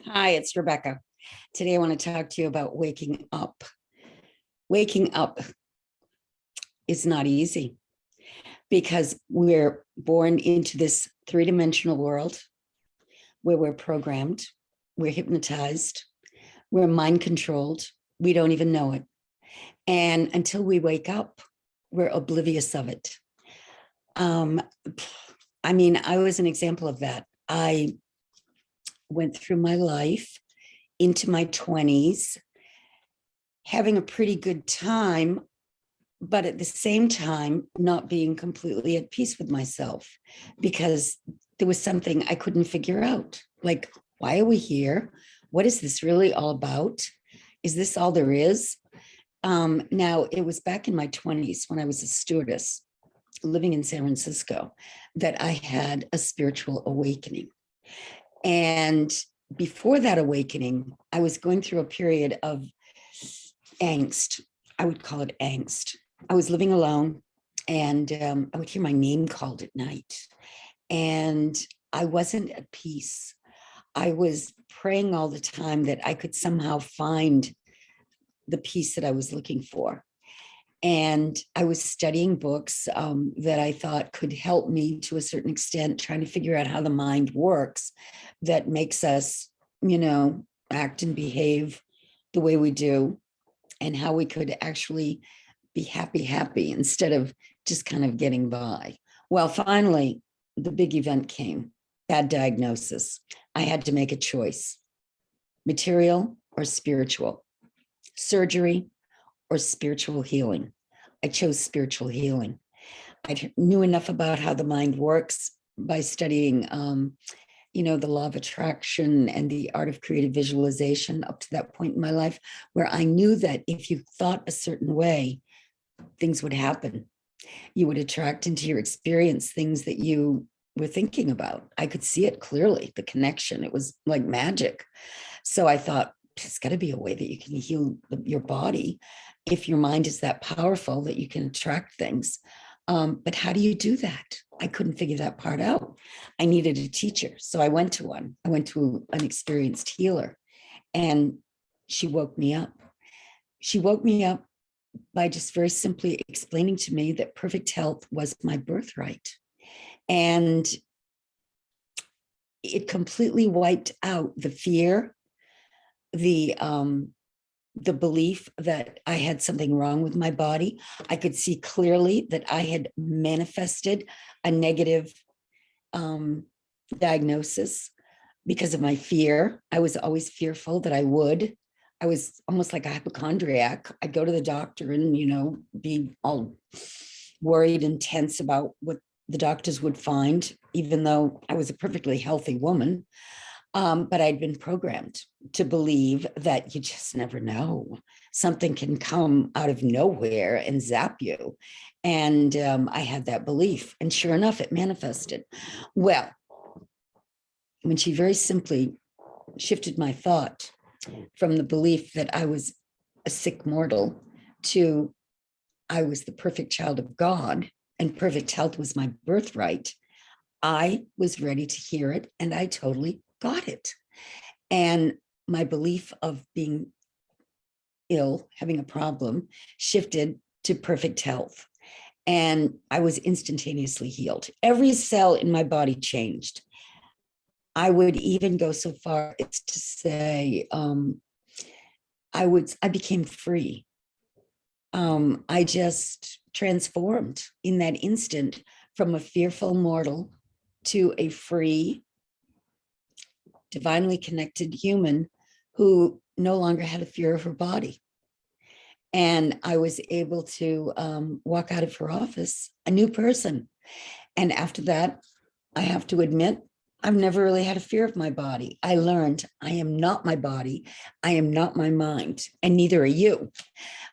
Hi, it's Rebecca. Today I want to talk to you about waking up. Waking up is not easy because we're born into this three-dimensional world where we're programmed, we're hypnotized, we're mind controlled. We don't even know it. And until we wake up, we're oblivious of it. Um, I was an example of that. I went through my life into my 20s, having a pretty good time, but at the same time, not being completely at peace with myself because there was something I couldn't figure out. Like, why are we here? What is this really all about? Is this all there is? Now, it was back in my 20s when I was a stewardess living in San Francisco that I had a spiritual awakening. And before that awakening, I was going through a period of angst. I would call it angst. I was living alone and I would hear my name called at night. And I wasn't at peace. I was praying all the time that I could somehow find the peace that I was looking for. And I was studying books that I thought could help me to a certain extent, trying to figure out how the mind works that makes us, act and behave the way we do, and how we could actually be happy instead of just kind of getting by. Well, finally, the big event came, bad diagnosis. I had to make a choice, material or spiritual, surgery or spiritual healing. I chose spiritual healing. I knew enough about how the mind works by studying, the law of attraction and the art of creative visualization up to that point in my life, where I knew that if you thought a certain way, things would happen. You would attract into your experience things that you were thinking about. I could see it clearly, the connection. It was like magic. So I thought, there's got to be a way that you can heal your body if your mind is that powerful that you can attract things. But how do you do that? I couldn't figure that part out. I needed a teacher. So I went to one. I went to an experienced healer, and she woke me up. She woke me up by just very simply explaining to me that perfect health was my birthright. And it completely wiped out the fear, the belief that I had something wrong with my body. I could see clearly that I had manifested a negative diagnosis because of my fear. I was always fearful that I was almost like a hypochondriac. I'd go to the doctor and, be all worried and tense about what the doctors would find, even though I was a perfectly healthy woman. But I'd been programmed to believe that you just never know. Something can come out of nowhere and zap you. And I had that belief. And sure enough, it manifested. Well, when she very simply shifted my thought from the belief that I was a sick mortal to I was the perfect child of God and perfect health was my birthright, I was ready to hear it. And I totally got it. And my belief of being ill, having a problem, shifted to perfect health. And I was instantaneously healed. Every cell in my body changed. I would even go so far as to say, I became free. I just transformed in that instant from a fearful mortal to a free, divinely connected human who no longer had a fear of her body. And I was able to walk out of her office a new person. And after that, I have to admit, I've never really had a fear of my body. I learned I am not my body. I am not my mind, and neither are you.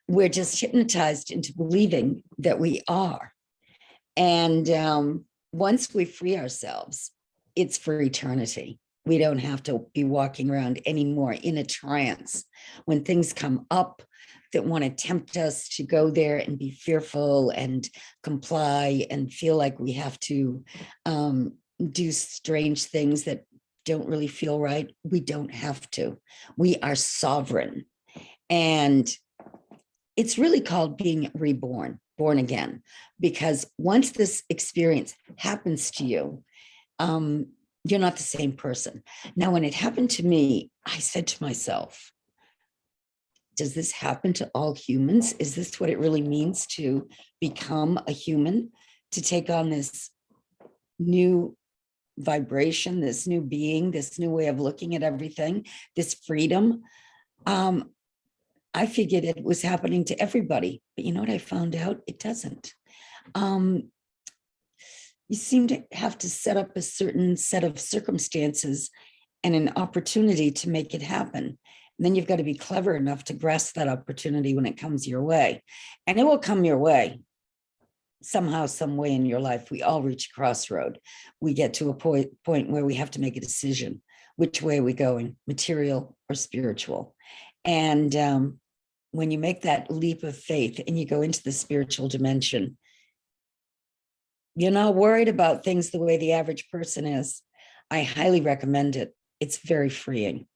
We're just hypnotized into believing that we are. And once we free ourselves, it's for eternity. We don't have to be walking around anymore in a trance. When things come up that want to tempt us to go there and be fearful and comply and feel like we have to do strange things that don't really feel right, we don't have to. We are sovereign. And it's really called being reborn, born again, because once this experience happens to you, you're not the same person. Now, when it happened to me, I said to myself, does this happen to all humans? Is this what it really means to become a human, to take on this new vibration, this new being, this new way of looking at everything, this freedom? I figured it was happening to everybody, but you know what I found out? It doesn't. You seem to have to set up a certain set of circumstances and an opportunity to make it happen. And then you've got to be clever enough to grasp that opportunity when it comes your way. And it will come your way somehow, some way in your life. We all reach a crossroad. We get to a point where we have to make a decision. Which way are we going, material or spiritual? And when you make that leap of faith and you go into the spiritual dimension, you're not worried about things the way the average person is. I highly recommend it. It's very freeing.